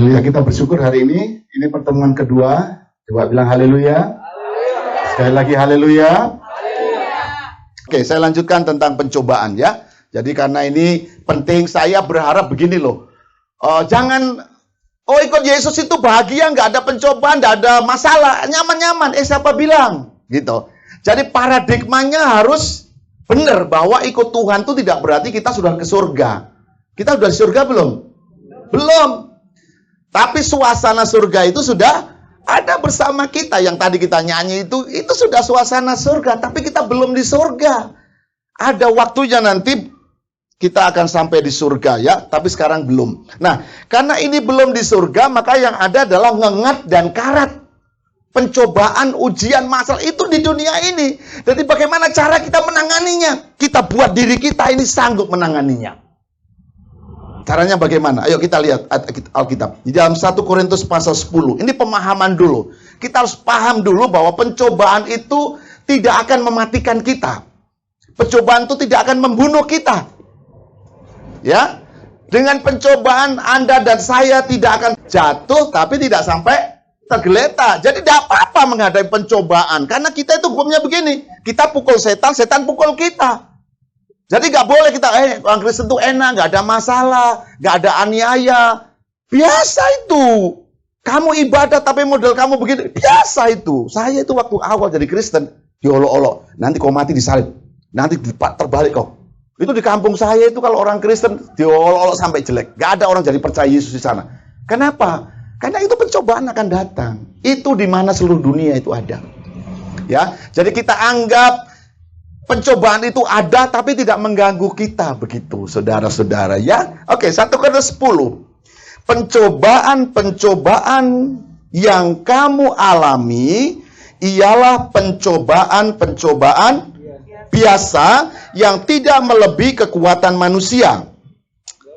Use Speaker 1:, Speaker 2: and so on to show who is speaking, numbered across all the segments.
Speaker 1: Haleluya, kita bersyukur hari ini. Ini pertemuan kedua. Coba bilang haleluya. Sekali lagi haleluya. Oke, saya lanjutkan tentang pencobaan ya. Jadi karena ini penting, saya berharap begini loh. Jangan, ikut Yesus itu bahagia, nggak ada pencobaan, nggak ada masalah, nyaman-nyaman. Siapa bilang? Gitu. Jadi paradigmanya harus benar bahwa ikut Tuhan itu tidak berarti kita sudah ke surga. Kita sudah di surga belum? Belum. Tapi suasana surga itu sudah ada bersama kita. Yang tadi kita nyanyi itu sudah suasana surga. Tapi kita belum di surga. Ada waktunya nanti kita akan sampai di surga ya. Tapi sekarang belum. Nah, karena ini belum di surga, maka yang ada adalah ngengat dan karat. Pencobaan, ujian, masalah itu di dunia ini. Jadi bagaimana cara kita menanganinya? Kita buat diri kita ini sanggup menanganinya. Caranya bagaimana? Ayo kita lihat Alkitab. Di dalam 1 Korintus pasal 10. Ini pemahaman dulu. Kita harus paham dulu bahwa pencobaan itu tidak akan mematikan kita. Pencobaan itu tidak akan membunuh kita. Ya. Dengan pencobaan Anda dan saya tidak akan jatuh, tapi tidak sampai tergeletak. Jadi tidak apa-apa menghadapi pencobaan. Karena kita itu hukumnya begini. Kita pukul setan, setan pukul kita. Jadi nggak boleh kita, orang Kristen itu enak, nggak ada masalah, nggak ada aniaya. Biasa itu. Kamu ibadah tapi model kamu begini. Biasa itu. Saya itu waktu awal jadi Kristen, diolok-olok. Nanti kau mati disalib. Nanti terbalik kau. Itu di kampung saya itu kalau orang Kristen diolok-olok sampai jelek. Nggak ada orang jadi percaya Yesus di sana. Kenapa? Karena itu pencobaan akan datang. Itu di mana seluruh dunia itu ada. Ya, jadi kita anggap pencobaan itu ada tapi tidak mengganggu kita begitu, saudara-saudara ya. Oke, 1 Korintus 10. Pencobaan yang kamu alami ialah pencobaan biasa yang tidak melebihi kekuatan manusia.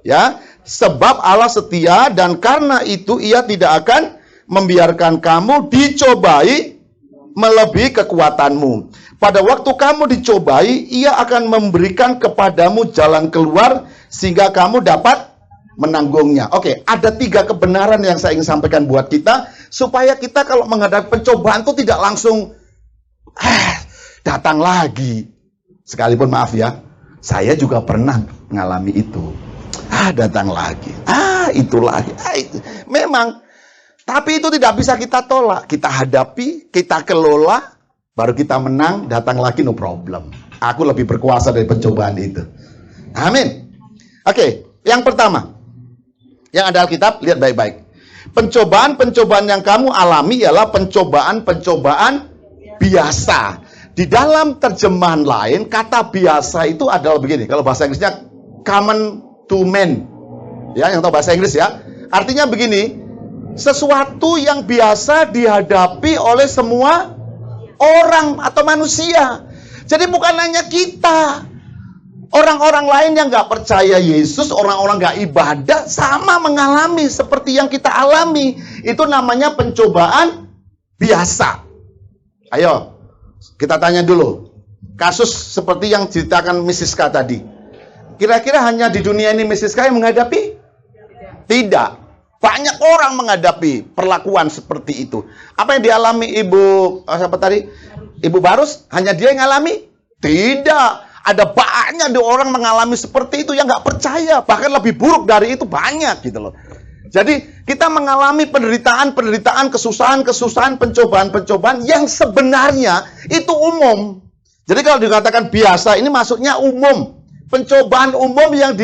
Speaker 1: Ya, sebab Allah setia dan karena itu Ia tidak akan membiarkan kamu dicobai melebihi kekuatanmu. Pada waktu kamu dicobai, Ia akan memberikan kepadamu jalan keluar sehingga kamu dapat menanggungnya. Oke, ada 3 kebenaran yang saya ingin sampaikan buat kita supaya kita kalau menghadapi pencobaan itu tidak langsung datang lagi. Sekalipun maaf ya, saya juga pernah mengalami itu. Datang lagi. Itu lagi. Itu. Memang, tapi itu tidak bisa kita tolak. Kita hadapi, kita kelola. Baru kita menang, datang lagi, no problem. Aku lebih berkuasa dari pencobaan itu. Amin. Oke, yang pertama. Yang ada Alkitab, lihat baik-baik. Pencobaan-pencobaan yang kamu alami ialah pencobaan-pencobaan biasa. Di dalam terjemahan lain, kata biasa itu adalah begini. Kalau bahasa Inggrisnya, common to man. Ya, yang tahu bahasa Inggris ya. Artinya begini, sesuatu yang biasa dihadapi oleh semua orang atau manusia. Jadi bukan hanya kita. Orang-orang lain yang gak percaya Yesus, orang-orang gak ibadah, sama mengalami seperti yang kita alami. Itu namanya pencobaan biasa. Ayo, kita tanya dulu. Kasus seperti yang ceritakan Mrs. K tadi. Kira-kira hanya di dunia ini Mrs. K yang menghadapi? Tidak. Banyak orang menghadapi perlakuan seperti itu. Apa yang dialami Ibu Barus? Hanya dia yang alami? Tidak. Ada banyak orang mengalami seperti itu yang nggak percaya. Bahkan lebih buruk dari itu banyak gitu loh. Jadi kita mengalami penderitaan, kesusahan, pencobaan yang sebenarnya itu umum. Jadi kalau dikatakan biasa, ini maksudnya umum. Pencobaan umum yang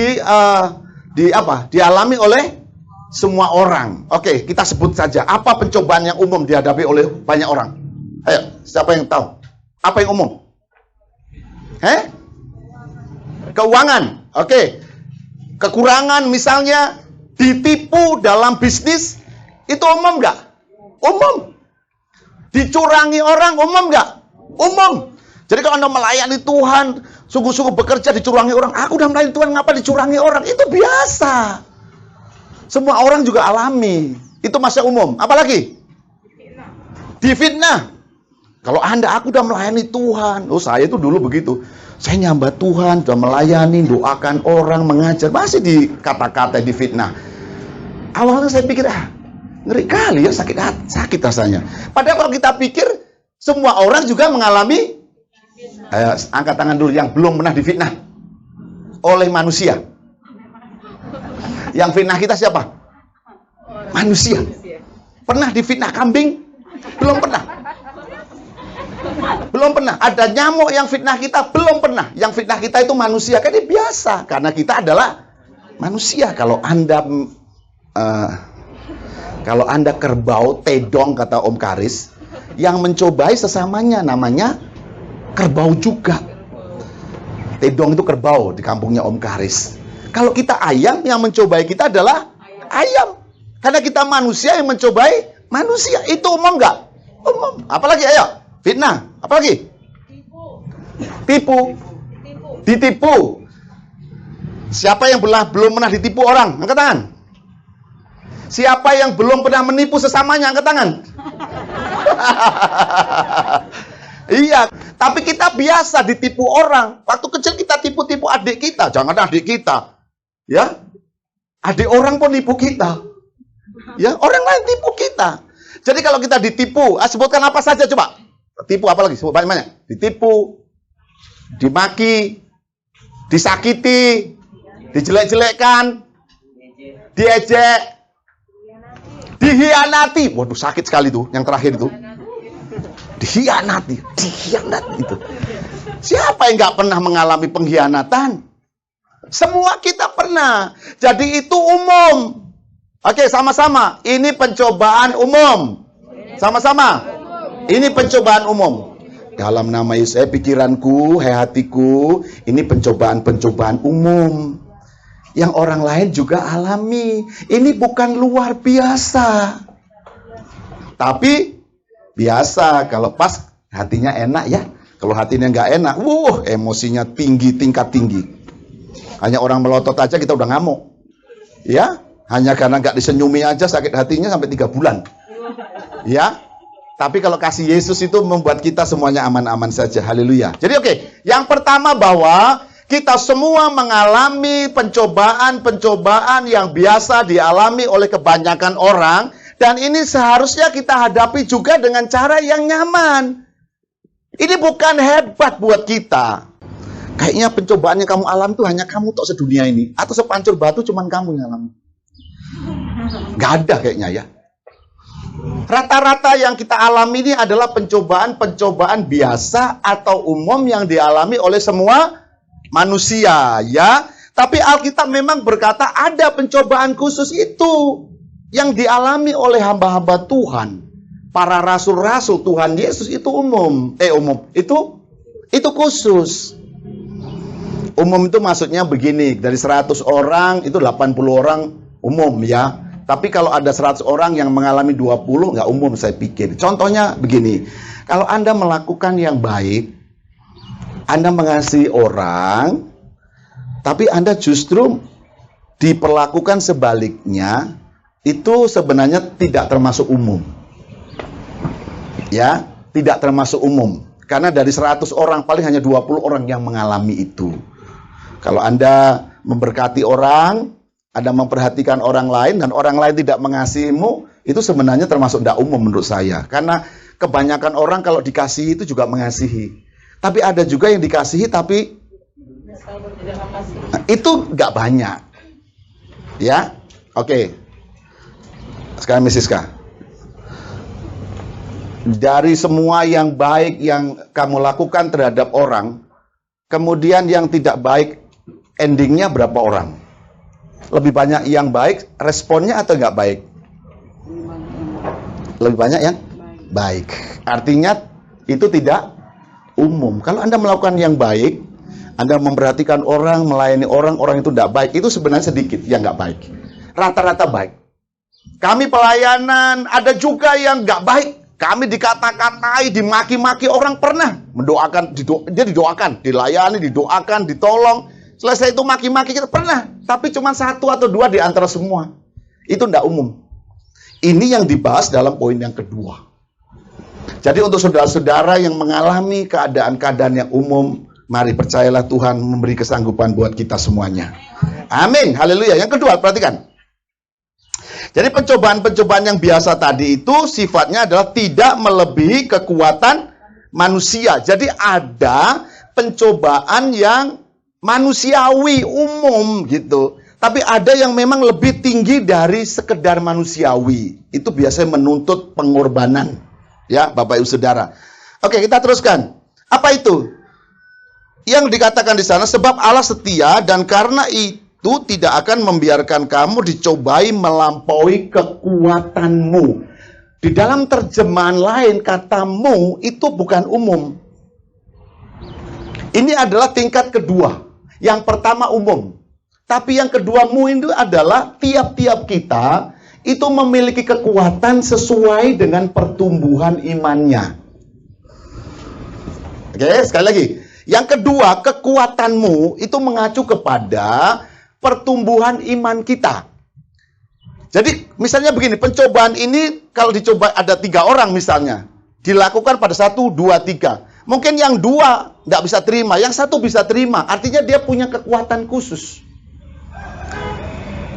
Speaker 1: dialami oleh semua orang. Oke, kita sebut saja. Apa pencobaan yang umum dihadapi oleh banyak orang? Ayo, siapa yang tahu? Apa yang umum? Keuangan. Oke. Kekurangan misalnya ditipu dalam bisnis. Itu umum nggak? Umum. Dicurangi orang umum nggak? Umum. Jadi kalau Anda melayani Tuhan, sungguh-sungguh bekerja dicurangi orang. Aku udah melayani Tuhan, ngapa dicurangi orang? Itu biasa. Semua orang juga alami. Itu masa umum. Apalagi? Difitnah. Kalau aku udah melayani Tuhan. Saya itu dulu begitu. Saya nyambat Tuhan, sudah melayani, doakan orang, mengajar. Masih di kata-kata difitnah. Awalnya saya pikir, ngeri kali ya, sakit rasanya. Padahal kalau kita pikir, semua orang juga mengalami, angkat tangan dulu yang belum pernah difitnah oleh manusia. Yang fitnah kita siapa? Manusia. Pernah difitnah kambing? Belum pernah. Belum pernah. Ada nyamuk yang fitnah kita? Belum pernah. Yang fitnah kita itu manusia. Kan ini biasa. Karena kita adalah manusia. Kalau Anda kerbau, tedong kata Om Karis, yang mencobai sesamanya namanya kerbau juga. Tedong itu kerbau di kampungnya Om Karis. Kalau kita ayam, yang mencobai kita adalah ayam. Karena kita manusia yang mencobai manusia. Itu umum nggak? Umum. Apalagi ayo? Fitnah. Apalagi? Tipu. Ditipu. Siapa yang belum pernah ditipu orang? Angkat tangan. Siapa yang belum pernah menipu sesamanya? Angkat tangan. Iya, tapi kita biasa ditipu orang. Waktu kecil kita tipu-tipu adik kita. Jangan adik kita. Ya, adik orang pun nipu kita. Ya, orang lain tipu kita. Jadi kalau kita ditipu, sebutkan apa saja coba. Tipu apa lagi? Sebut banyak-banyak. Ditipu, dimaki, disakiti, dijelek-jelekkan, diejek, dihianati. Waduh, sakit sekali tuh yang terakhir itu. Dihianati itu. Siapa yang nggak pernah mengalami pengkhianatan? Semua kita pernah. Jadi itu umum. Oke, sama-sama. Ini pencobaan umum. Sama-sama. Ini pencobaan umum. Dalam nama Yesus, pikiranku, hatiku, ini pencobaan-pencobaan umum. Yang orang lain juga alami. Ini bukan luar biasa. Tapi biasa. Kalau pas hatinya enak ya. Kalau hatinya nggak enak, emosinya tinggi, tingkat tinggi. Hanya orang melotot aja kita udah ngamuk. Ya, hanya karena nggak disenyumi aja sakit hatinya sampai 3 bulan. Ya, tapi kalau kasih Yesus itu membuat kita semuanya aman-aman saja. Haleluya. Jadi oke, yang pertama bahwa kita semua mengalami pencobaan-pencobaan yang biasa dialami oleh kebanyakan orang. Dan ini seharusnya kita hadapi juga dengan cara yang nyaman. Ini bukan hebat buat kita. Kayaknya pencobaan yang kamu alami itu hanya kamu tok sedunia ini. Atau sepancur batu cuman kamu yang alami. Gak ada kayaknya ya. Rata-rata yang kita alami ini adalah pencobaan-pencobaan biasa atau umum yang dialami oleh semua manusia ya. Tapi Alkitab memang berkata ada pencobaan khusus itu yang dialami oleh hamba-hamba Tuhan. Para rasul-rasul Tuhan Yesus itu umum. Itu khusus. Umum itu maksudnya begini, dari 100 orang itu 80 orang umum ya. Tapi kalau ada 100 orang yang mengalami 20 nggak umum saya pikir. Contohnya begini, kalau Anda melakukan yang baik, Anda mengasihi orang, tapi Anda justru diperlakukan sebaliknya, itu sebenarnya tidak termasuk umum. Ya, tidak termasuk umum. Karena dari 100 orang paling hanya 20 orang yang mengalami itu. Kalau Anda memberkati orang, Anda memperhatikan orang lain, dan orang lain tidak mengasihimu, itu sebenarnya termasuk tidak umum menurut saya. Karena kebanyakan orang kalau dikasihi itu juga mengasihi. Tapi ada juga yang dikasihi tapi itu nggak banyak. Ya, oke. Sekarang Miss Siska. Dari semua yang baik yang kamu lakukan terhadap orang, kemudian yang tidak baik, endingnya berapa orang? Lebih banyak yang baik, responnya atau nggak baik? Lebih banyak yang baik. Artinya itu tidak umum. Kalau Anda melakukan yang baik, Anda memperhatikan orang, melayani orang, orang itu tidak baik, itu sebenarnya sedikit yang nggak baik. Rata-rata baik. Kami pelayanan, ada juga yang nggak baik. Kami dikata-katai, dimaki-maki orang pernah. Mendoakan, dia didoakan, dilayani, didoakan, ditolong. Selesai itu maki-maki kita pernah. Tapi cuma 1 atau 2 di antara semua. Itu tidak umum. Ini yang dibahas dalam poin yang kedua. Jadi untuk saudara-saudara yang mengalami keadaan-keadaan yang umum, mari percayalah Tuhan memberi kesanggupan buat kita semuanya. Amin. Haleluya. Yang kedua, perhatikan. Jadi pencobaan-pencobaan yang biasa tadi itu sifatnya adalah tidak melebihi kekuatan manusia. Jadi ada pencobaan yang manusiawi, umum gitu. Tapi ada yang memang lebih tinggi dari sekedar manusiawi. Itu biasanya menuntut pengorbanan. Ya, Bapak Ibu Saudara. Oke, kita teruskan. Apa itu? Yang dikatakan di sana, sebab Allah setia dan karena itu tidak akan membiarkan kamu dicobai melampaui kekuatanmu. Di dalam terjemahan lain, kata mu itu bukan umum. Ini adalah tingkat kedua. Yang pertama umum. Tapi yang kedua mu itu adalah tiap-tiap kita itu memiliki kekuatan sesuai dengan pertumbuhan imannya. Oke, sekali lagi. Yang kedua, kekuatanmu itu mengacu kepada pertumbuhan iman kita. Jadi misalnya begini, pencobaan ini kalau dicoba ada 3 orang misalnya, dilakukan pada 1, 2, 3. Mungkin yang 2 tidak bisa terima, yang 1 bisa terima. Artinya dia punya kekuatan khusus.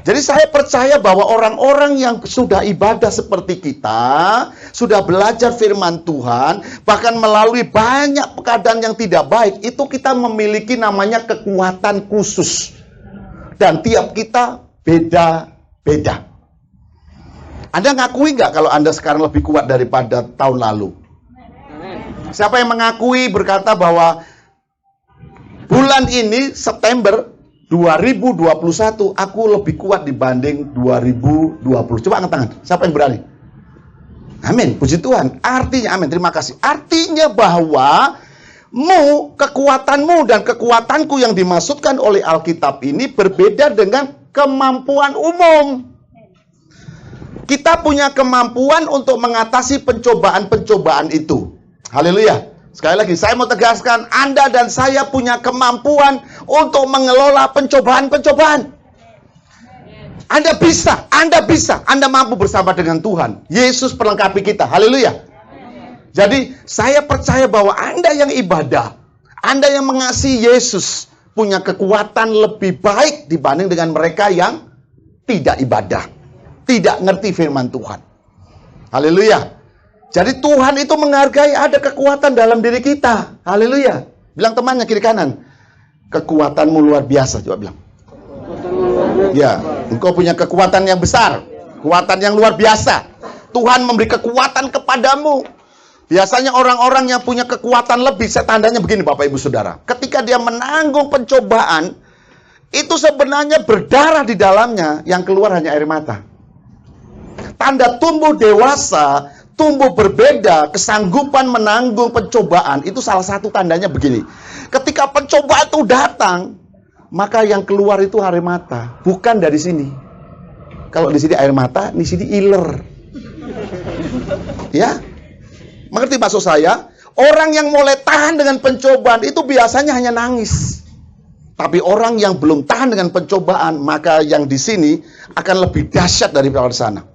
Speaker 1: Jadi saya percaya bahwa orang-orang yang sudah ibadah seperti kita, sudah belajar firman Tuhan, bahkan melalui banyak keadaan yang tidak baik, itu kita memiliki namanya kekuatan khusus. Dan tiap kita beda-beda. Anda ngakui nggak kalau Anda sekarang lebih kuat daripada tahun lalu? Siapa yang mengakui berkata bahwa bulan ini, September 2021, aku lebih kuat dibanding 2020. Coba angkat tangan. Siapa yang berani? Amin. Puji Tuhan. Artinya, amin. Terima kasih. Artinya bahwa kekuatanmu dan kekuatanku yang dimaksudkan oleh Alkitab ini berbeda dengan kemampuan umum. Kita punya kemampuan untuk mengatasi pencobaan-pencobaan itu. Haleluya. Sekali lagi, saya mau tegaskan, Anda dan saya punya kemampuan untuk mengelola pencobaan-pencobaan. Anda bisa, Anda mampu bersama dengan Tuhan. Yesus perlengkapi kita, haleluya. Jadi, saya percaya bahwa Anda yang ibadah, Anda yang mengasihi Yesus, punya kekuatan lebih baik dibanding dengan mereka yang tidak ibadah, tidak ngerti firman Tuhan. Haleluya. Jadi Tuhan itu menghargai ada kekuatan dalam diri kita. Haleluya. Bilang temannya kiri kanan. Kekuatanmu luar biasa. Coba bilang. Ya, engkau punya kekuatan yang besar. Kekuatan yang luar biasa. Tuhan memberi kekuatan kepadamu. Biasanya orang-orang yang punya kekuatan lebih, saya tandanya begini Bapak Ibu Saudara. Ketika dia menanggung pencobaan, itu sebenarnya berdarah di dalamnya, yang keluar hanya air mata. Tanda tumbuh dewasa, tumbuh berbeda, kesanggupan menanggung pencobaan, itu salah satu tandanya begini. Ketika pencobaan itu datang, maka yang keluar itu air mata, bukan dari sini. Kalau di sini air mata, di sini iler. Ya, mengerti maksud saya? Orang yang mulai tahan dengan pencobaan itu biasanya hanya nangis. Tapi orang yang belum tahan dengan pencobaan, maka yang di sini akan lebih dahsyat daripada sana.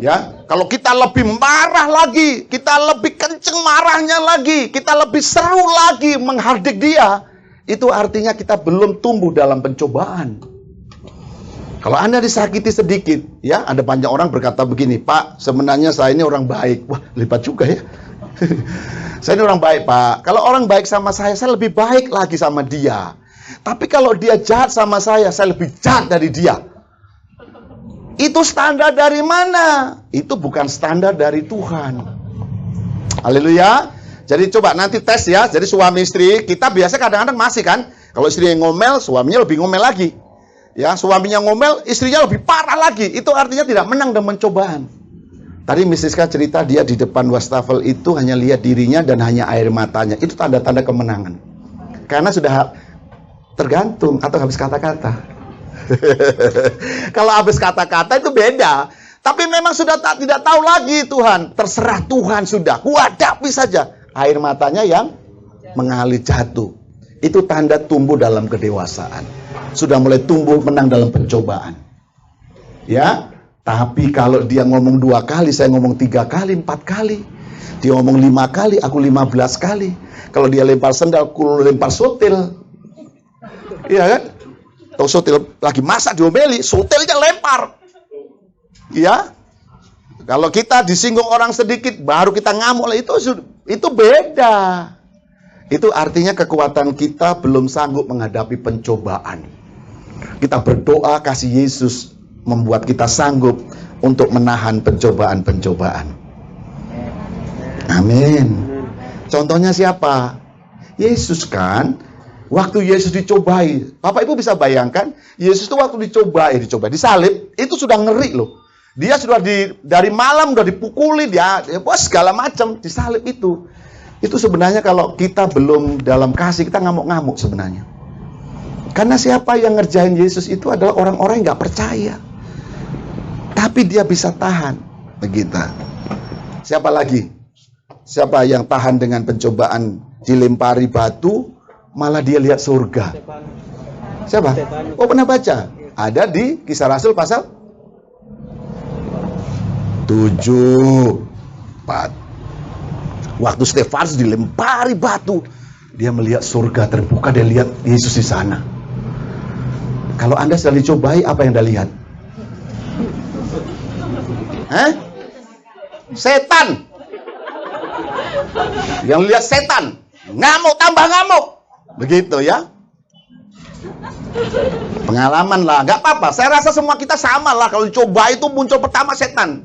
Speaker 1: Ya, kalau kita lebih marah lagi, kita lebih kenceng marahnya lagi, kita lebih seru lagi menghardik dia, itu artinya kita belum tumbuh dalam pencobaan. Kalau Anda disakiti sedikit, ya, ada banyak orang berkata begini, Pak, sebenarnya saya ini orang baik. Wah, lipat juga ya. Saya ini orang baik, Pak. Kalau orang baik sama saya lebih baik lagi sama dia. Tapi kalau dia jahat sama saya lebih jahat dari dia. Itu standar dari mana? Itu bukan standar dari Tuhan. Haleluya. Jadi coba nanti tes ya. Jadi suami istri, kita biasa kadang-kadang masih kan. Kalau istri yang ngomel, suaminya lebih ngomel lagi. Ya, suaminya ngomel, istrinya lebih parah lagi. Itu artinya tidak menang dalam pencobaan. Tadi Miss Siska cerita dia di depan wastafel itu hanya lihat dirinya dan hanya air matanya. Itu tanda-tanda kemenangan. Karena sudah tergantung atau habis kata-kata. Kalau habis kata-kata itu beda. Tapi memang sudah tidak tahu lagi Tuhan. Terserah Tuhan sudah. Kuhadapi saja. Air matanya yang mengalir jatuh. Itu tanda tumbuh dalam kedewasaan. Sudah mulai tumbuh menang dalam pencobaan. Ya. Tapi kalau dia ngomong 2 kali, saya ngomong 3 kali, 4 kali. Dia ngomong 5 kali, aku 15 kali. Kalau dia lempar sendal, aku lempar sotil. Iya kan? Atau sotil lagi masak diomeli, sotilnya lempar. Ya, kalau kita disinggung orang sedikit, baru kita ngamuk lah, itu beda. Itu artinya kekuatan kita belum sanggup menghadapi pencobaan. Kita berdoa kasih Yesus membuat kita sanggup untuk menahan pencobaan-pencobaan. Amin. Contohnya siapa? Yesus kan. Waktu Yesus dicobai, Bapak Ibu bisa bayangkan, Yesus itu waktu dicobai, disalib, itu sudah ngeri loh. Dia sudah dari malam udah dipukuli, dia segala macam disalib itu. Itu sebenarnya kalau kita belum dalam kasih, kita ngamuk-ngamuk sebenarnya. Karena siapa yang ngerjain Yesus itu adalah orang-orang yang nggak percaya. Tapi dia bisa tahan, begitu. Siapa lagi? Siapa yang tahan dengan pencobaan, dilempari batu, malah dia lihat surga? Siapa? Oh, pernah baca? Ada di Kisah Rasul pasal 7. Waktu Stefanus dilempari batu, dia melihat surga terbuka, dia lihat Yesus di sana. Kalau Anda sedang dicobai, apa yang Anda lihat? Setan. Yang lihat setan, ngamuk tambah ngamuk. Begitu ya. Pengalaman lah, nggak apa-apa. Saya rasa semua kita sama lah. Kalau dicoba itu muncul pertama setan.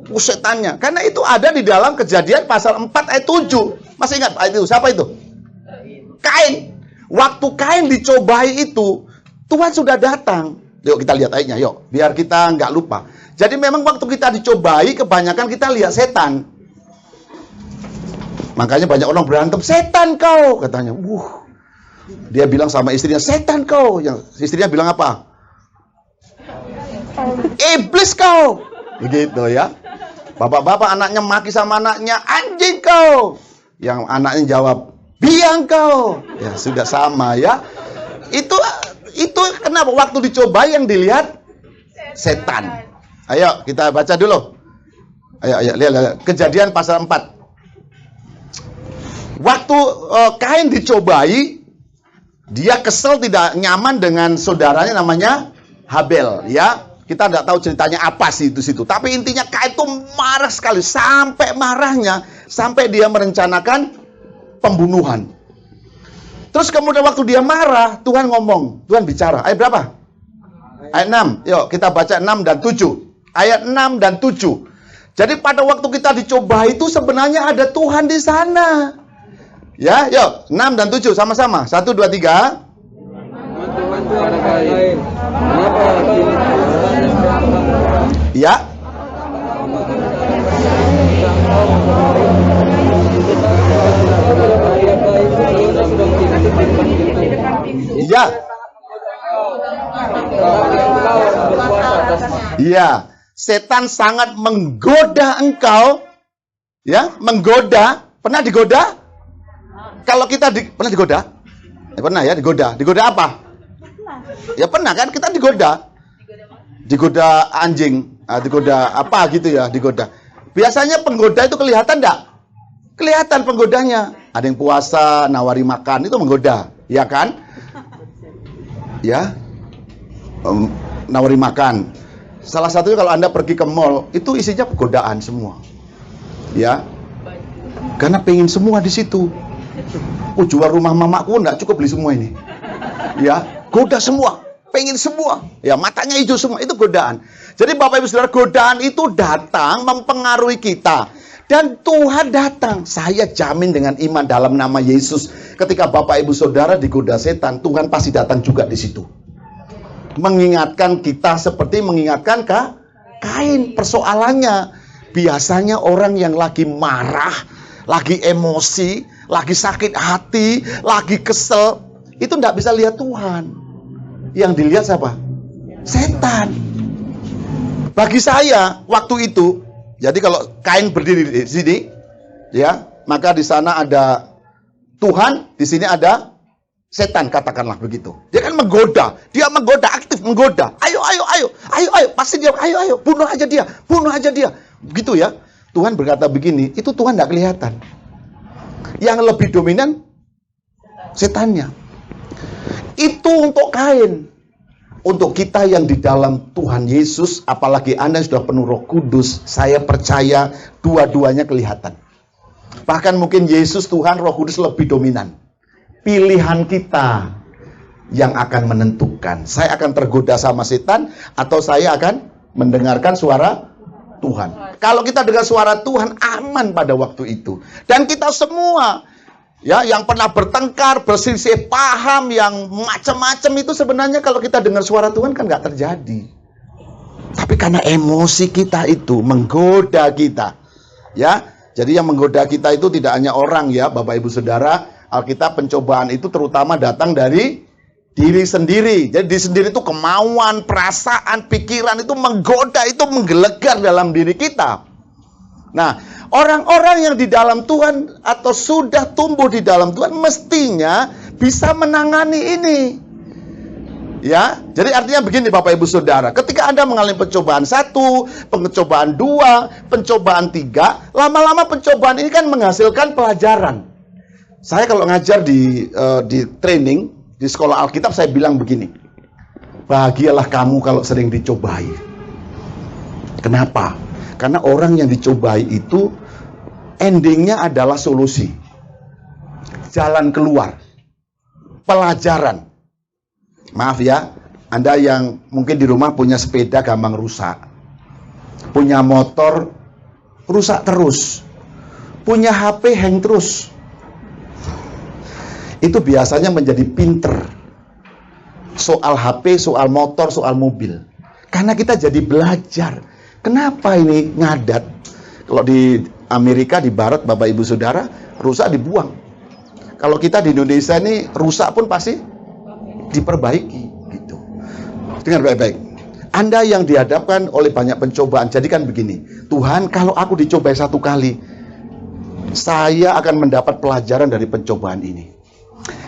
Speaker 1: Setannya. Karena itu ada di dalam Kejadian pasal 4 ayat 7. Masih ingat ayat itu? Siapa itu? Kain. Waktu Kain dicobai itu, Tuhan sudah datang. Yuk kita lihat ayatnya, yuk. Biar kita nggak lupa. Jadi memang waktu kita dicobai, kebanyakan kita lihat setan. Makanya banyak orang berantem, setan kau, katanya. Dia bilang sama istrinya, setan kau. Yang istrinya bilang apa? Iblis kau. Begitu ya. Bapak-bapak anaknya maki sama anaknya, anjing kau. Yang anaknya jawab, biang kau. Ya sudah sama ya. Itu kenapa waktu dicoba yang dilihat setan. Ayo kita baca dulu. Ayo lihat. Kejadian pasal 4. Waktu Kain dicobai, dia kesel, tidak nyaman dengan saudaranya namanya Habel, ya. Kita tidak tahu ceritanya apa sih itu situ. Tapi intinya Kain itu marah sekali, sampai marahnya sampai dia merencanakan pembunuhan. Terus kemudian waktu dia marah, Tuhan ngomong, Tuhan bicara. Ayat berapa? Ayat 6. Yuk kita baca 6 dan 7. Ayat 6 dan 7. Jadi pada waktu kita dicoba itu sebenarnya ada Tuhan di sana. Ya, yuk 6 dan 7 sama-sama. 1, 2, 3. Ya. Iya. Iya, setan sangat menggoda engkau. Ya, menggoda. Pernah digoda? Kalau kita pernah digoda? Ya, pernah ya, digoda. Digoda apa? Ya pernah kan, kita digoda. Digoda anjing, digoda apa gitu ya, digoda. Biasanya penggoda itu kelihatan enggak? Kelihatan penggodanya. Ada yang puasa, nawari makan, itu menggoda, ya kan? Ya, nawari makan. Salah satunya kalau Anda pergi ke mall, itu isinya godaan semua. Ya, karena pengen semua di situ. Jual rumah mamaku enggak cukup beli semua ini. Ya, goda semua, pengen semua. Ya, matanya hijau semua, itu godaan. Jadi Bapak Ibu Saudara, godaan itu datang mempengaruhi kita. Dan Tuhan datang. Saya jamin dengan iman dalam nama Yesus, ketika Bapak Ibu Saudara digoda setan, Tuhan pasti datang juga di situ. Mengingatkan kita seperti mengingatkan Kain. Persoalannya, biasanya orang yang lagi marah, lagi emosi, lagi sakit hati, lagi kesel, itu tidak bisa lihat Tuhan. Yang dilihat siapa? Setan. Bagi saya, waktu itu, jadi kalau Kain berdiri di sini, ya, maka di sana ada Tuhan, di sini ada setan, katakanlah begitu. Dia kan menggoda, aktif menggoda. Ayo, pasti dia, ayo, bunuh aja dia, begitu ya. Tuhan berkata begini, itu Tuhan tidak kelihatan. Yang lebih dominan setannya. Itu untuk Kain. untuk kita yang di dalam Tuhan Yesus, apalagi Anda yang sudah penuh Roh Kudus, saya percaya dua-duanya kelihatan. Bahkan mungkin Yesus, Tuhan, Roh Kudus lebih dominan. Pilihan kita yang akan menentukan. Saya akan tergoda sama setan atau saya akan mendengarkan suara Tuhan. Kalau kita dengar suara Tuhan, aman pada waktu itu. Dan kita semua ya, yang pernah bertengkar, berselisih paham, yang macam-macam itu sebenarnya kalau kita dengar suara Tuhan kan nggak terjadi. Tapi karena emosi kita itu menggoda kita, ya. Jadi yang menggoda kita itu tidak hanya orang ya, Bapak Ibu Saudara. Alkitab pencobaan itu terutama datang dari diri sendiri. Jadi diri sendiri itu kemauan, perasaan, pikiran itu menggoda, itu menggelegar dalam diri kita. Nah, orang-orang yang di dalam Tuhan atau sudah tumbuh di dalam Tuhan mestinya bisa menangani ini. Ya, jadi artinya begini Bapak Ibu Saudara, ketika Anda mengalami pencobaan 1, pencobaan 2, pencobaan 3, lama-lama pencobaan ini kan menghasilkan pelajaran. Saya kalau ngajar di training di sekolah Alkitab, saya bilang begini, bahagialah kamu kalau sering dicobai. Kenapa? Karena orang yang dicobai itu endingnya adalah solusi, jalan keluar, pelajaran. Maaf ya, Anda yang mungkin di rumah punya sepeda gampang rusak, punya motor rusak terus, punya HP hang terus. Itu biasanya menjadi pinter soal HP, soal motor, soal mobil. Karena kita jadi belajar. Kenapa ini ngadat? Kalau di Amerika, di Barat, Bapak Ibu Saudara, rusak dibuang. Kalau kita di Indonesia ini rusak pun pasti diperbaiki gitu. Dengar baik-baik. Anda yang dihadapkan oleh banyak pencobaan, jadikan begini. Tuhan, kalau aku dicobai 1 kali, saya akan mendapat pelajaran dari pencobaan ini.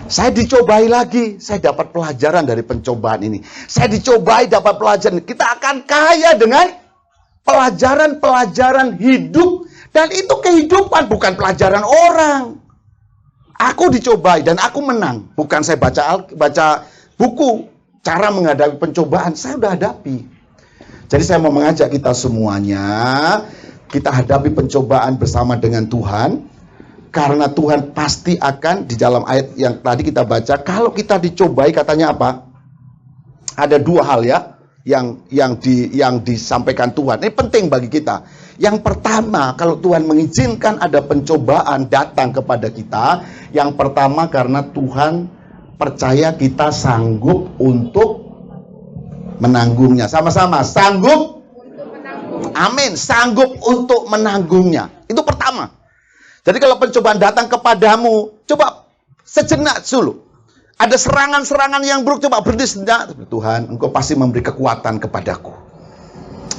Speaker 1: Saya dicobai lagi, saya dapat pelajaran dari pencobaan ini. Saya dicobai, dapat pelajaran. Kita akan kaya dengan pelajaran-pelajaran hidup. Dan itu kehidupan, bukan pelajaran orang. Aku dicobai dan aku menang. Bukan saya baca buku, cara menghadapi pencobaan. Saya udah hadapi. Jadi saya mau mengajak kita semuanya, kita hadapi pencobaan bersama dengan Tuhan. Karena Tuhan pasti akan, di dalam ayat yang tadi kita baca, kalau kita dicobai katanya apa? Ada 2 hal ya yang disampaikan Tuhan. Ini penting bagi kita. Yang pertama, kalau Tuhan mengizinkan ada pencobaan datang kepada kita, yang pertama karena Tuhan percaya kita sanggup untuk menanggungnya. Sama-sama, sanggup untuk menanggung. Amin, sanggup untuk menanggungnya. Itu pertama. Jadi kalau pencobaan datang kepadamu, coba sejenak dulu. Ada serangan-serangan yang buruk, coba berhenti sejenak. Tuhan, Engkau pasti memberi kekuatan kepadaku.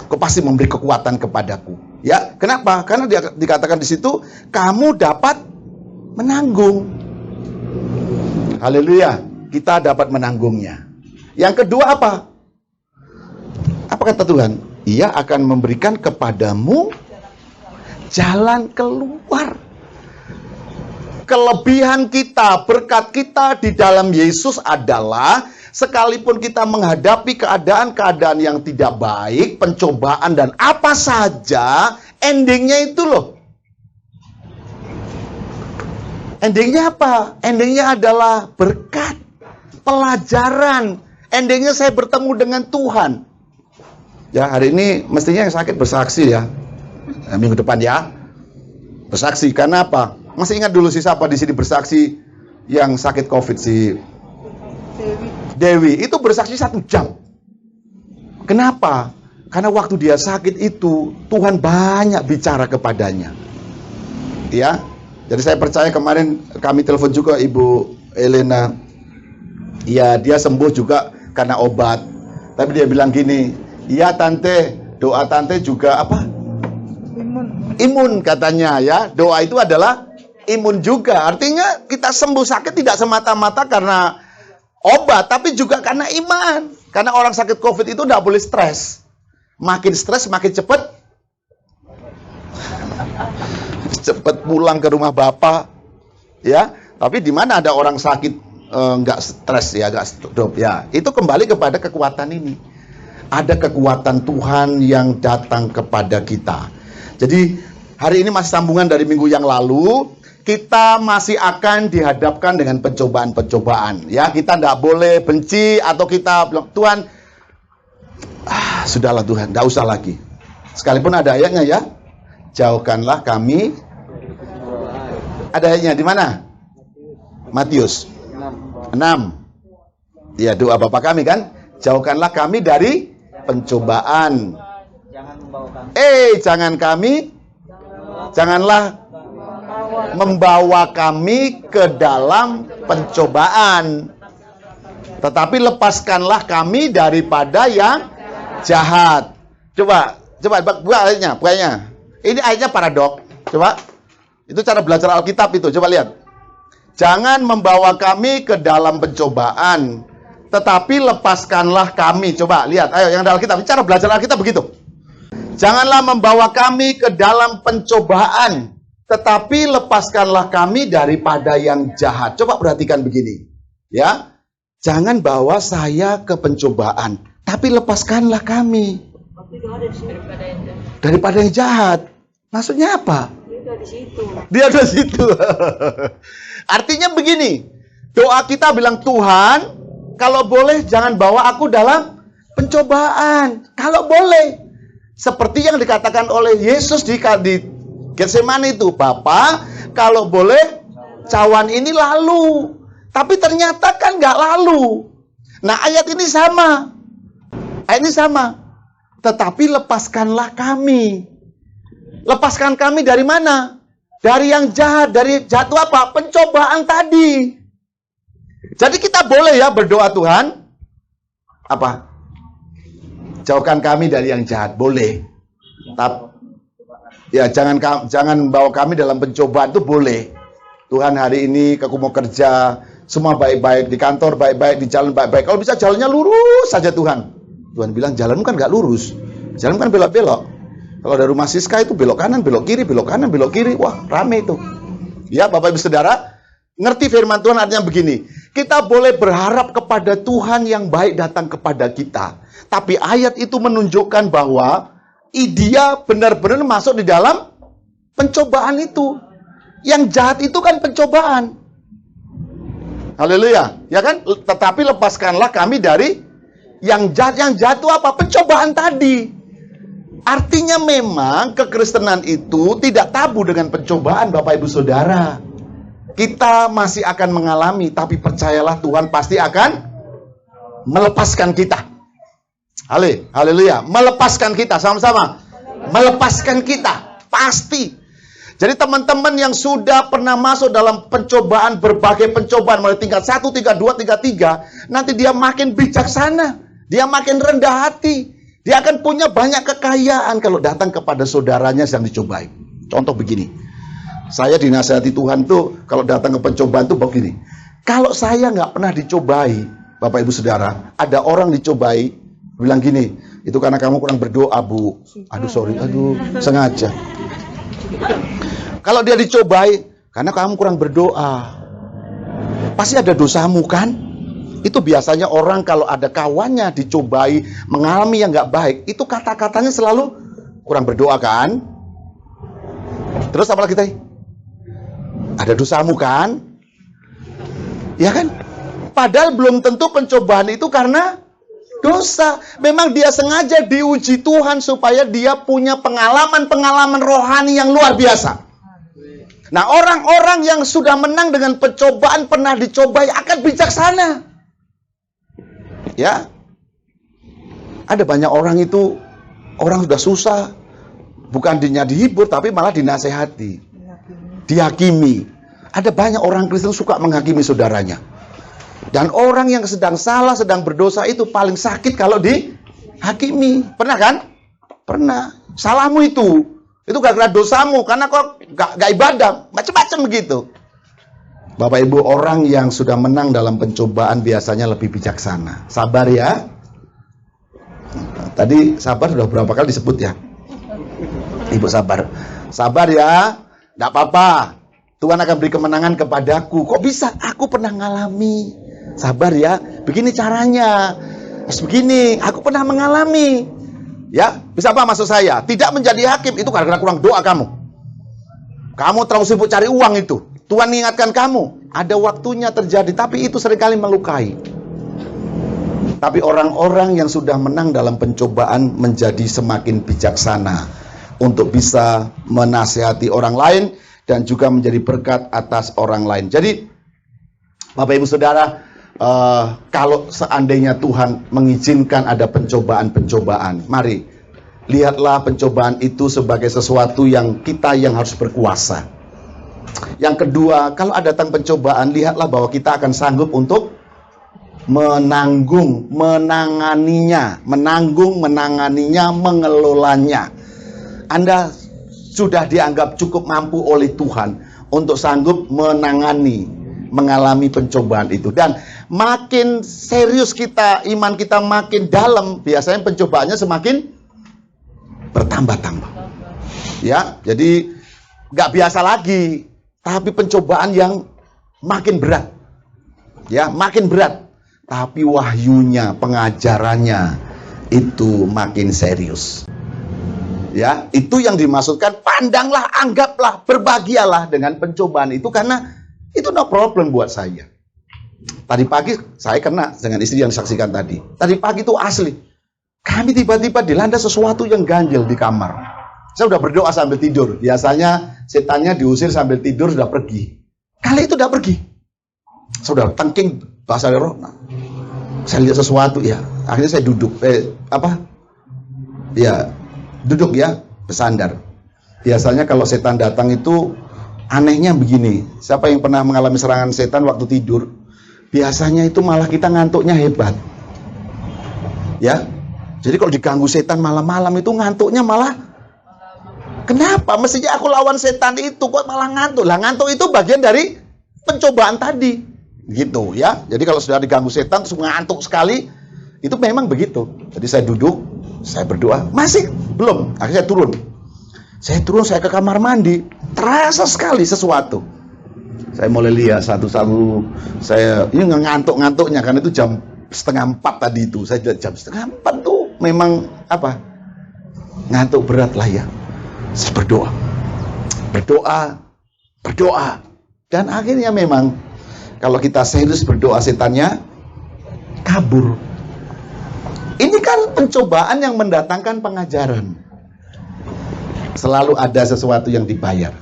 Speaker 1: Engkau pasti memberi kekuatan kepadaku. Ya, kenapa? Karena dikatakan di situ, kamu dapat menanggung. Haleluya, kita dapat menanggungnya. Yang kedua apa? Apa kata Tuhan? Ia akan memberikan kepadamu jalan keluar. Kelebihan kita, berkat kita di dalam Yesus adalah sekalipun kita menghadapi keadaan-keadaan yang tidak baik, pencobaan dan apa saja, endingnya itu loh. Endingnya apa? Endingnya adalah berkat, pelajaran. Endingnya saya bertemu dengan Tuhan. Ya, hari ini mestinya yang sakit bersaksi ya. Minggu depan ya. Bersaksi, karena apa? Masih ingat dulu si siapa di sini bersaksi yang sakit COVID, si Dewi. Itu bersaksi 1 jam. Kenapa? Karena waktu dia sakit itu Tuhan banyak bicara kepadanya. Ya. Jadi saya percaya kemarin kami telepon juga Ibu Elena. Ya, dia sembuh juga karena obat. Tapi dia bilang gini, "Iya tante, doa tante juga apa? Imun katanya ya. Doa itu adalah imun juga. Artinya kita sembuh sakit tidak semata-mata karena obat, tapi juga karena iman. Karena orang sakit COVID itu tidak boleh stres. Makin stres, makin cepat pulang ke rumah Bapak. Ya, tapi di mana ada orang sakit nggak stres ya, nggak stop ya. Itu kembali kepada kekuatan ini. Ada kekuatan Tuhan yang datang kepada kita. Jadi hari ini masih sambungan dari minggu yang lalu. Kita masih akan dihadapkan dengan pencobaan-pencobaan. Ya, kita nggak boleh benci atau kita bilang, Tuhan, sudahlah Tuhan, nggak usah lagi. Sekalipun ada ayatnya ya, jauhkanlah kami. Ada ayatnya di mana? Matius 6. Ya, doa Bapa kami kan, jauhkanlah kami dari pencobaan. Janganlah membawa kami ke dalam pencobaan, tetapi lepaskanlah kami daripada yang jahat. Coba buka ayatnya. Ini ayatnya paradok. Coba, itu cara belajar Alkitab itu. Coba lihat. Jangan membawa kami ke dalam pencobaan, tetapi lepaskanlah kami. Coba lihat, ayo yang ada Alkitab. Cara belajar Alkitab begitu. Janganlah membawa kami ke dalam pencobaan, tetapi lepaskanlah kami daripada yang jahat. Coba perhatikan begini, ya. Jangan bawa saya ke pencobaan, tapi lepaskanlah kami daripada yang jahat. Maksudnya apa? Dia ada di situ. Artinya begini, doa kita bilang, Tuhan, kalau boleh jangan bawa aku dalam pencobaan. Kalau boleh, seperti yang dikatakan oleh Yesus di Getsemani itu, Bapa, kalau boleh cawan ini lalu. Tapi ternyata kan nggak lalu. Nah, ayat ini sama. Tetapi lepaskanlah kami. Lepaskan kami dari mana? Dari yang jahat. Dari jahat itu apa? Pencobaan tadi. Jadi kita boleh ya berdoa, Tuhan, apa? Jauhkan kami dari yang jahat. Boleh. Tapi ya jangan bawa kami dalam pencobaan, itu boleh. Tuhan, hari ini aku mau kerja, semua baik-baik, di kantor baik-baik, di jalan baik-baik. Kalau bisa jalannya lurus saja Tuhan. Tuhan bilang, jalanmu kan nggak lurus. Jalan kan belok-belok. Kalau dari rumah Siska itu belok kanan, belok kiri, belok kanan, belok kiri. Wah, rame itu. Ya, Bapak Ibu Saudara, ngerti firman Tuhan artinya begini. Kita boleh berharap kepada Tuhan yang baik datang kepada kita. Tapi ayat itu menunjukkan bahwa dia benar-benar masuk di dalam pencobaan itu. Yang jahat itu kan pencobaan. Haleluya. Ya kan? Tetapi lepaskanlah kami dari yang jahat. Yang jahat itu apa? Pencobaan tadi. Artinya memang kekristenan itu tidak tabu dengan pencobaan, Bapak Ibu Saudara. Kita masih akan mengalami, tapi percayalah Tuhan pasti akan melepaskan kita. Haleluya. Melepaskan kita, sama-sama. Melepaskan kita, pasti. Jadi teman-teman yang sudah pernah masuk dalam pencobaan, berbagai pencobaan, mulai tingkat 1, tingkat 2, tingkat 3, nanti dia makin bijaksana, dia makin rendah hati, dia akan punya banyak kekayaan kalau datang kepada saudaranya yang dicobai. Contoh begini, saya dinasihati Tuhan tuh, kalau datang ke pencobaan tuh begini, kalau saya nggak pernah dicobai, Bapak Ibu Saudara, ada orang dicobai, bilang gini, itu karena kamu kurang berdoa, Bu. Aduh, sengaja. Kalau dia dicobai, karena kamu kurang berdoa. Pasti ada dosamu kan? Itu biasanya orang kalau ada kawannya dicobai, mengalami yang nggak baik, itu kata-katanya selalu kurang berdoa kan? Terus apa lagi tadi? Ada dosamu kan? Ya kan? Padahal belum tentu pencobaan itu karena dosa. Memang dia sengaja diuji Tuhan supaya dia punya pengalaman-pengalaman rohani yang luar biasa. Nah, orang-orang yang sudah menang dengan pencobaan, pernah dicobai, akan bijaksana. Ya. Ada banyak orang itu, orang sudah susah, bukan dihibur, tapi malah dinasehati. Dihakimi. Ada banyak orang Kristen suka menghakimi saudaranya. Dan orang yang sedang salah, sedang berdosa itu paling sakit kalau dihakimi. Pernah kan? Pernah. Salahmu itu gara-gara dosamu, karena kok gak ibadah, macam-macam begitu. Bapak Ibu, orang yang sudah menang dalam pencobaan biasanya lebih bijaksana. Sabar ya. Tadi sabar sudah berapa kali disebut ya? Ibu sabar. Sabar ya, gak apa-apa. Tuhan akan beri kemenangan kepadaku. Kok bisa? Aku pernah ngalami. Sabar ya, begini caranya. Begini, aku pernah mengalami. Ya, bisa apa maksud saya? Tidak menjadi hakim itu karena kurang doa kamu. Kamu terlalu sibuk cari uang itu. Tuhan mengingatkan kamu, ada waktunya terjadi, tapi itu seringkali melukai. Tapi orang-orang yang sudah menang dalam pencobaan menjadi semakin bijaksana untuk bisa menasihati orang lain dan juga menjadi berkat atas orang lain. Jadi, Bapak Ibu Saudara, kalau seandainya Tuhan mengizinkan ada pencobaan-pencobaan, mari lihatlah pencobaan itu sebagai sesuatu yang kita yang harus berkuasa. Yang kedua, kalau ada datang pencobaan, lihatlah bahwa kita akan sanggup untuk menanganinya, mengelolanya. Anda sudah dianggap cukup mampu oleh Tuhan untuk sanggup mengalami pencobaan itu. Dan makin serius kita, iman kita makin dalam, biasanya pencobaannya semakin bertambah-tambah. Ya, jadi nggak biasa lagi, tapi pencobaan yang makin berat. Ya, makin berat. Tapi wahyunya, pengajarannya itu makin serius. Ya, itu yang dimaksudkan, pandanglah, anggaplah, berbahagialah dengan pencobaan itu, karena itu no problem buat saya. Tadi pagi saya kena dengan istri yang disaksikan tadi. Tadi pagi itu asli. Kami tiba-tiba dilanda sesuatu yang ganjil di kamar. Saya udah berdoa sambil tidur. Biasanya setannya diusir sambil tidur sudah pergi. Kali itu udah pergi. Saya udah tengking bahasa roh. Saya lihat sesuatu ya. Akhirnya saya duduk. Duduk ya, bersandar. Biasanya kalau setan datang itu anehnya begini. Siapa yang pernah mengalami serangan setan waktu tidur? Biasanya itu malah kita ngantuknya hebat. Ya. Jadi kalau diganggu setan malam-malam itu ngantuknya malah, kenapa? Mestinya aku lawan setan itu kok malah ngantuk. Lah ngantuk itu bagian dari pencobaan tadi. Gitu ya. Jadi kalau sudah diganggu setan terus ngantuk sekali, itu memang begitu. Jadi saya duduk, saya berdoa, masih belum. Akhirnya saya turun, saya ke kamar mandi, terasa sekali sesuatu. Saya mulai lihat satu-satu, saya ini ngantuk-ngantuknya, karena itu jam 3:30 tadi itu. Saya lihat jam 3:30 tuh memang ngantuk berat lah ya. Saya berdoa, dan akhirnya memang kalau kita serius berdoa, setannya kabur. Ini kan pencobaan yang mendatangkan pengajaran. Selalu ada sesuatu yang dibayar.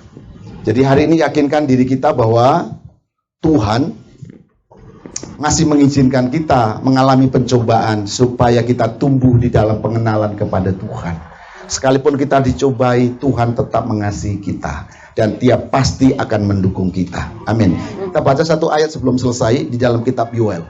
Speaker 1: Jadi hari ini yakinkan diri kita bahwa Tuhan masih mengizinkan kita mengalami pencobaan supaya kita tumbuh di dalam pengenalan kepada Tuhan. Sekalipun kita dicobai, Tuhan tetap mengasihi kita dan Dia pasti akan mendukung kita. Amin. Kita baca satu ayat sebelum selesai di dalam kitab Yoel.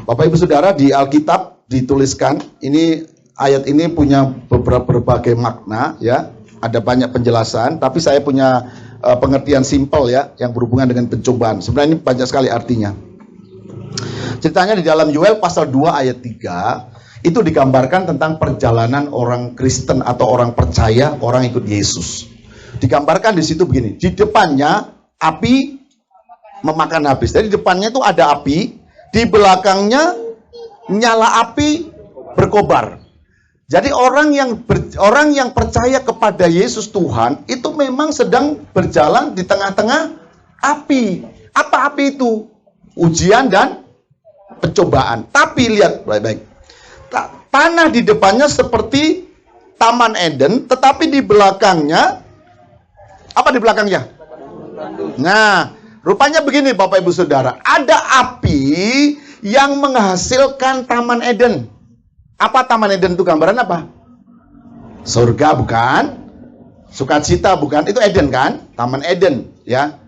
Speaker 1: Bapak Ibu Saudara, di Alkitab dituliskan, ini ayat ini punya berbagai makna ya. Ada banyak penjelasan, tapi saya punya pengertian simpel ya, yang berhubungan dengan pencobaan. Sebenarnya ini banyak sekali artinya. Ceritanya di dalam Yoel pasal 2 ayat 3, itu digambarkan tentang perjalanan orang Kristen atau orang percaya, orang ikut Yesus. Digambarkan di situ begini, di depannya api memakan habis. Jadi di depannya itu ada api, di belakangnya nyala api berkobar. Jadi orang yang percaya kepada Yesus Tuhan itu memang sedang berjalan di tengah-tengah api. Apa api itu? Ujian dan pencobaan. Tapi lihat baik-baik. Tanah di depannya seperti Taman Eden, tetapi di belakangnya apa di belakangnya? Nah, rupanya begini Bapak Ibu Saudara, ada api yang menghasilkan Taman Eden. Apa Taman Eden itu gambaran apa? Surga bukan? Sukacita bukan? Itu Eden kan? Taman Eden ya.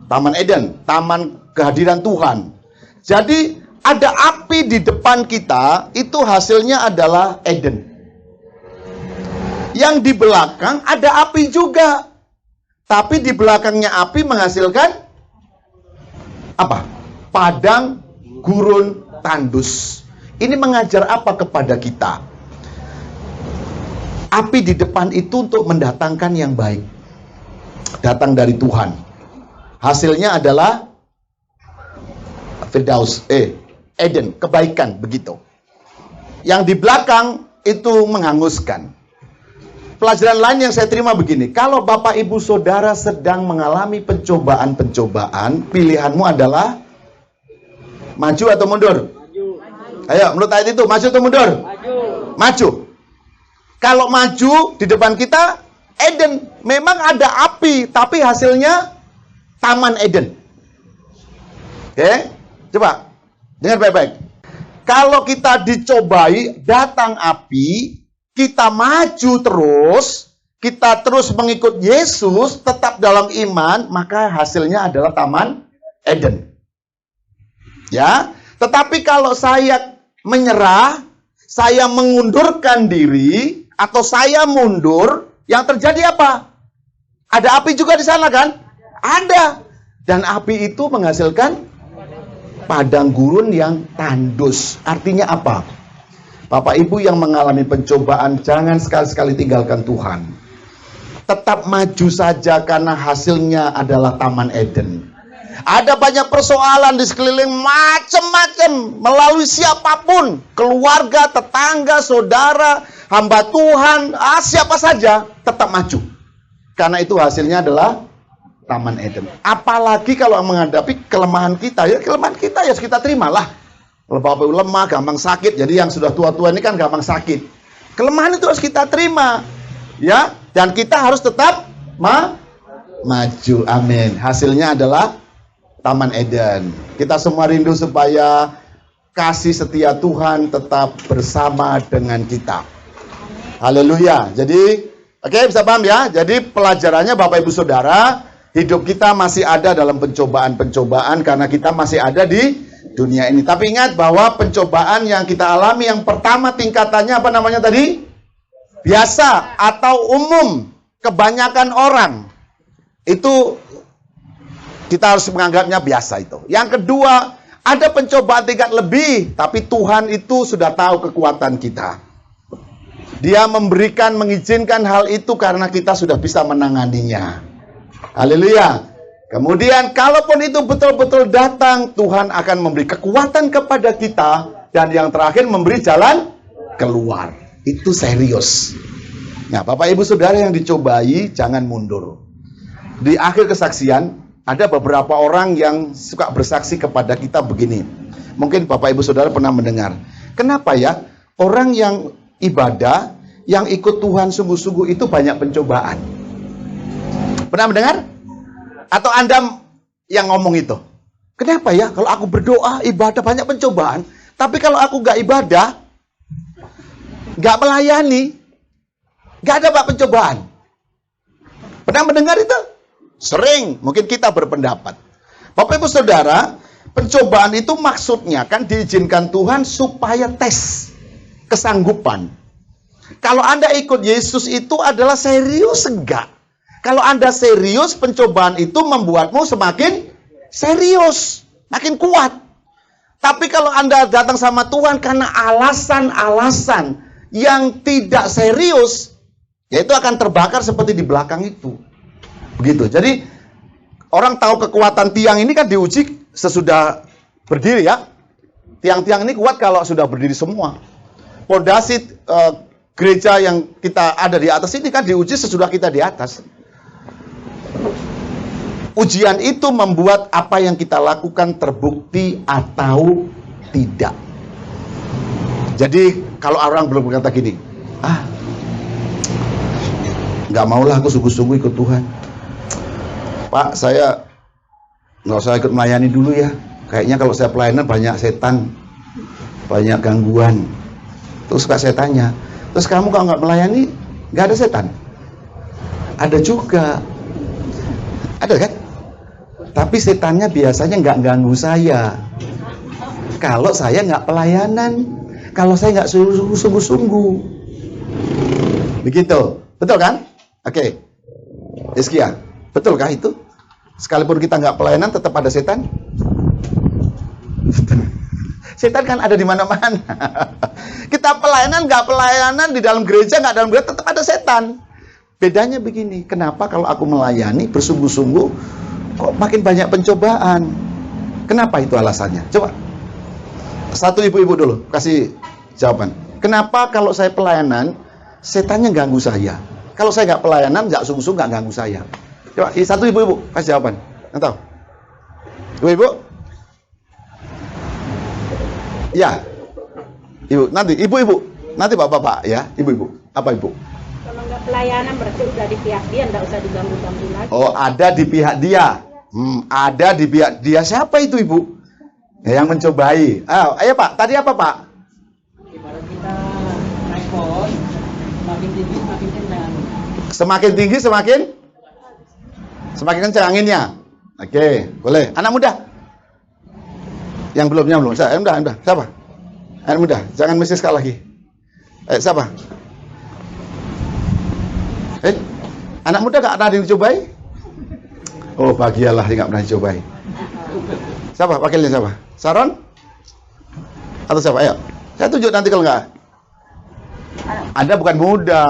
Speaker 1: Taman Eden, taman kehadiran Tuhan. Jadi ada api di depan kita, itu hasilnya adalah Eden. Yang di belakang ada api juga. Tapi di belakangnya api menghasilkan apa? Padang gurun tandus. Ini mengajar apa kepada kita? Api di depan itu untuk mendatangkan yang baik. datang dari Tuhan. Hasilnya adalah Firdaus, Eden, kebaikan begitu. Yang di belakang itu menghanguskan. Pelajaran lain yang saya terima begini, kalau Bapak Ibu Saudara sedang mengalami pencobaan-pencobaan, pilihanmu adalah maju atau mundur? Maju. Ayo, menurut ayat itu, maju atau mundur? Maju. Maju. Kalau maju, di depan kita Eden. Memang ada api, tapi hasilnya Taman Eden. Oke? Coba, dengar baik-baik. Kalau kita dicobai, datang api, kita maju terus, kita terus mengikut Yesus, tetap dalam iman, maka hasilnya adalah Taman Eden. Ya, tetapi kalau saya menyerah, saya mengundurkan diri, atau saya mundur, yang terjadi apa? Ada api juga di sana kan? Ada. Dan api itu menghasilkan padang gurun yang tandus. Artinya apa? Bapak Ibu yang mengalami pencobaan, jangan sekali-sekali tinggalkan Tuhan. Tetap maju saja karena hasilnya adalah Taman Eden. Ada banyak persoalan di sekeliling, macam-macam, melalui siapapun, keluarga, tetangga, saudara, hamba Tuhan, siapa saja, tetap maju. Karena itu hasilnya adalah Taman Eden. Apalagi kalau menghadapi kelemahan kita, ya kelemahan kita ya kita terimalah. Kalau Bapak Ibu lemah, gampang sakit, jadi yang sudah tua-tua ini kan gampang sakit. Kelemahan itu harus kita terima, ya. Dan kita harus tetap maju. Amin. Hasilnya adalah Taman Eden. Kita semua rindu supaya kasih setia Tuhan tetap bersama dengan kita. Haleluya. Jadi, oke, bisa paham ya? Jadi pelajarannya Bapak Ibu Saudara, hidup kita masih ada dalam pencobaan-pencobaan karena kita masih ada di dunia ini. Tapi ingat bahwa pencobaan yang kita alami yang pertama tingkatannya apa namanya tadi? Biasa atau umum, kebanyakan orang. Itu kita harus menganggapnya biasa itu. Yang kedua, ada pencobaan tingkat lebih, tapi Tuhan itu sudah tahu kekuatan kita. Dia memberikan, mengizinkan hal itu karena kita sudah bisa menanganinya. Haleluya. Kemudian kalaupun itu betul-betul datang, Tuhan akan memberi kekuatan kepada kita. Dan yang terakhir memberi jalan keluar. Itu serius. Nah, Bapak Ibu Saudara yang dicobai, jangan mundur. Di akhir kesaksian, ada beberapa orang yang suka bersaksi kepada kita begini. Mungkin Bapak Ibu Saudara pernah mendengar. Kenapa ya? Orang yang ibadah, yang ikut Tuhan sungguh-sungguh itu banyak pencobaan. Pernah mendengar? Atau Anda yang ngomong itu? Kenapa ya? Kalau aku berdoa, ibadah, banyak pencobaan. Tapi kalau aku gak ibadah, gak melayani, gak ada pencobaan. Pernah mendengar itu? Sering. Mungkin kita berpendapat. Bapak Ibu Saudara, pencobaan itu maksudnya kan diizinkan Tuhan supaya tes kesanggupan. Kalau Anda ikut Yesus itu adalah serius enggak? Kalau Anda serius, pencobaan itu membuatmu semakin serius, makin kuat. Tapi kalau Anda datang sama Tuhan karena alasan-alasan yang tidak serius, ya itu akan terbakar seperti di belakang itu. Begitu. Jadi, orang tahu kekuatan tiang ini kan diuji sesudah berdiri ya. Tiang-tiang ini kuat kalau sudah berdiri semua. Pondasi gereja yang kita ada di atas ini kan diuji sesudah kita di atas. Ujian itu membuat apa yang kita lakukan terbukti atau tidak. Jadi kalau orang belum berkata gini, nggak maulah aku sungguh-sungguh ikut Tuhan. Pak, saya nggak usah ikut melayani dulu ya. Kayaknya kalau saya pelayanan banyak setan, banyak gangguan. Terus saya tanya, terus kamu kalau nggak melayani, nggak ada setan? Ada juga. Ada kan? Tapi setannya biasanya nggak ganggu saya. Kalau saya nggak pelayanan, kalau saya nggak sungguh-sungguh. Begitu. Betul kan? Oke. Iskia, betulkah itu? Sekalipun kita nggak pelayanan, tetap ada setan? Setan kan ada di mana-mana. Kita pelayanan, nggak pelayanan, di dalam gereja, nggak dalam gereja, tetap ada setan. Bedanya begini, kenapa kalau aku melayani bersungguh-sungguh kok makin banyak pencobaan? Kenapa itu alasannya? Coba satu ibu-ibu dulu kasih jawaban. Kenapa kalau saya pelayanan setannya ganggu saya? Kalau saya nggak pelayanan, nggak sungguh-sungguh nggak ganggu saya. Coba satu ibu-ibu kasih jawaban. Nggak tahu? Ibu-ibu? Ya, ibu. Nanti ibu-ibu, nanti bapak-bapak ya, ibu-ibu. Apa ibu?
Speaker 2: Kalau nggak pelayanan berarti udah di pihak dia, nggak usah diganggu-ganggu lagi.
Speaker 1: Oh, ada di pihak dia. Ada di pihak dia. Siapa itu ibu? Ya, yang mencobai. Ayo Pak, tadi apa Pak?
Speaker 3: Ibarat kita naik pohon, semakin tinggi semakin kencang.
Speaker 1: Semakin tinggi semakin kencang anginnya. Oke, boleh. Anak muda? Yang belum. Saya, udah. Siapa? Anak muda, jangan mesti sekali lagi. Siapa? Anak muda gak ada yang dicobai? Oh, bahagialah dia gak pernah dicobai. Siapa? Wakilnya siapa? Saron? Atau siapa? Ayo, saya tunjuk nanti kalau nggak. Anda bukan muda.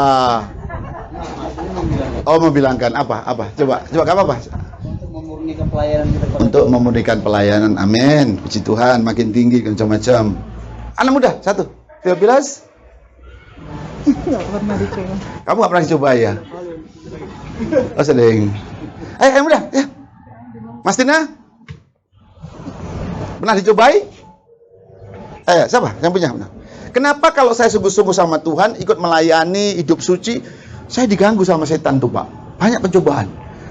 Speaker 1: Oh, membilangkan apa? Coba gak apa-apa.
Speaker 3: Untuk memurnikan pelayanan kita.
Speaker 1: Untuk memurnikan pelayanan, amin. Puji Tuhan, makin tinggi macam-macam. Anak muda, satu. 13.
Speaker 2: Nggak pernah dicoba.
Speaker 1: Kamu gak pernah dicoba ya? Oh, sering. Anak muda, ya. Mas Tina? Pernah dicobai? Siapa yang punya? Kenapa kalau saya sungguh-sungguh sama Tuhan, ikut melayani, hidup suci, saya diganggu sama setan tuh Pak? Banyak pencobaan.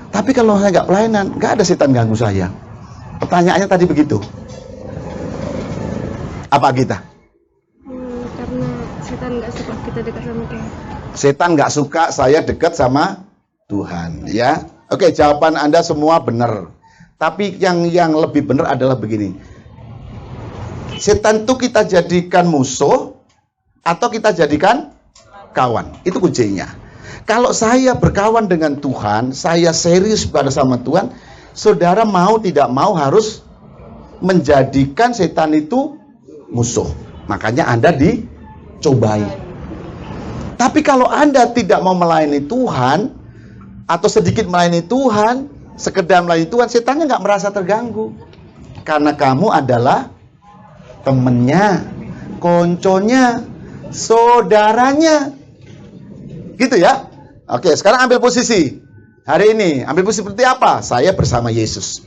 Speaker 1: Tapi kalau saya nggak pelayanan, nggak ada setan ganggu saya. Pertanyaannya tadi begitu. Apa kita?
Speaker 2: Karena setan nggak suka kita dekat sama Tuhan.
Speaker 1: Setan nggak suka saya dekat sama Tuhan, ya. Oke, jawaban Anda semua benar. Tapi yang lebih benar adalah begini. Setan itu kita jadikan musuh atau kita jadikan kawan. Itu kuncinya. Kalau saya berkawan dengan Tuhan, saya serius pada sama Tuhan, saudara mau tidak mau harus menjadikan setan itu musuh. Makanya Anda dicobai. Tapi kalau Anda tidak mau melayani Tuhan, atau sedikit melayani Tuhan, sekedar melayani Tuhan, setannya nggak merasa terganggu. Karena kamu adalah temennya, konconya, saudaranya. Gitu ya. Oke, sekarang ambil posisi. Hari ini, ambil posisi seperti apa? Saya bersama Yesus.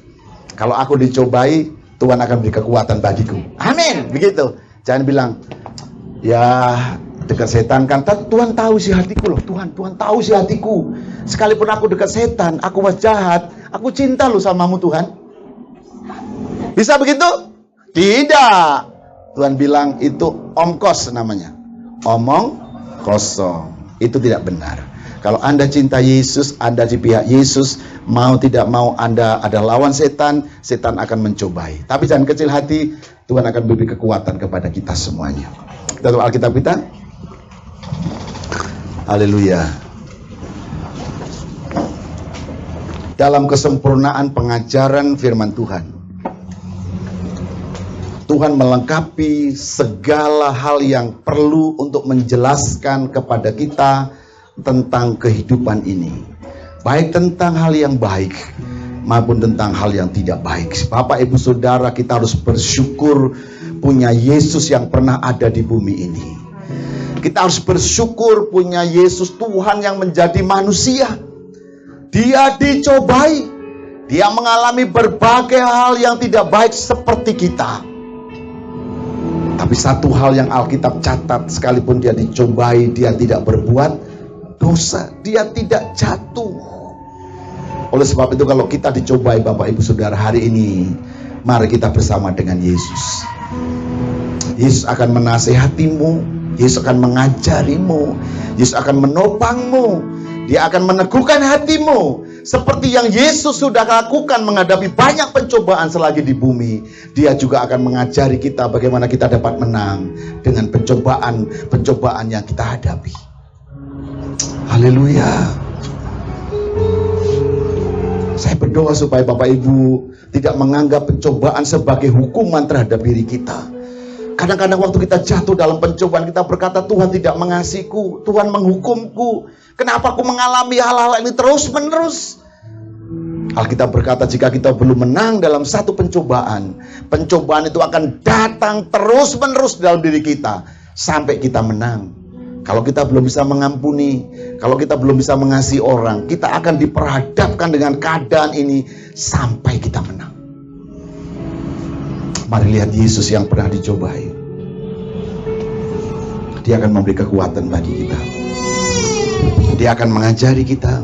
Speaker 1: Kalau aku dicobai, Tuhan akan beri kekuatan bagiku. Amin. Begitu. Jangan bilang, ya dekat setan kan. Tuhan tahu isi hatiku loh. Tuhan tahu isi hatiku. Sekalipun aku dekat setan, aku was jahat, aku cinta loh samamu Tuhan. Bisa begitu? Tidak. Tuhan bilang itu omkos namanya. Omong kosong. Itu tidak benar. Kalau Anda cinta Yesus, Anda di pihak Yesus, mau tidak mau Anda ada lawan setan, setan akan mencobai. Tapi jangan kecil hati, Tuhan akan beri kekuatan kepada kita semuanya. Kita tutup Alkitab kita. Haleluya. Dalam kesempurnaan pengajaran firman Tuhan, Tuhan melengkapi segala hal yang perlu untuk menjelaskan kepada kita tentang kehidupan ini, baik tentang hal yang baik maupun tentang hal yang tidak baik. Bapak Ibu Saudara, kita harus bersyukur punya Yesus yang pernah ada di bumi ini. Kita harus bersyukur punya Yesus, Tuhan yang menjadi manusia. Dia dicobai, dia mengalami berbagai hal yang tidak baik seperti kita. Tapi satu hal yang Alkitab catat, sekalipun dia dicobai, dia tidak berbuat dosa, dia tidak jatuh. Oleh sebab itu kalau kita dicobai Bapak Ibu Saudara hari ini, mari kita bersama dengan Yesus. Yesus akan menasihatimu, Yesus akan mengajarimu, Yesus akan menopangmu, dia akan meneguhkan hatimu. Seperti yang Yesus sudah lakukan menghadapi banyak pencobaan selagi di bumi, dia juga akan mengajari kita bagaimana kita dapat menang dengan pencobaan yang kita hadapi. Haleluya. Saya berdoa supaya Bapak Ibu tidak menganggap pencobaan sebagai hukuman terhadap diri kita. Kadang-kadang waktu kita jatuh dalam pencobaan, kita berkata, Tuhan tidak mengasihiku, Tuhan menghukumku. Kenapa aku mengalami hal-hal ini terus-menerus? Alkitab berkata, jika kita belum menang dalam satu pencobaan, pencobaan itu akan datang terus-menerus dalam diri kita sampai kita menang. Kalau kita belum bisa mengampuni, kalau kita belum bisa mengasihi orang, kita akan diperhadapkan dengan keadaan ini sampai kita menang. Mari lihat Yesus yang pernah dicobai. Dia akan memberi kekuatan bagi kita. Dia akan mengajari kita.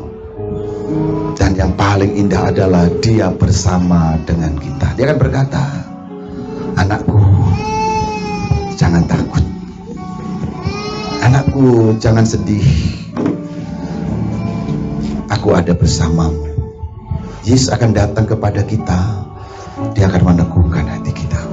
Speaker 1: Dan yang paling indah adalah dia bersama dengan kita. Dia akan berkata, anakku, jangan takut. Anakku, jangan sedih. Aku ada bersamamu. Yesus akan datang kepada kita. Dia akan meneguhkan hati kita.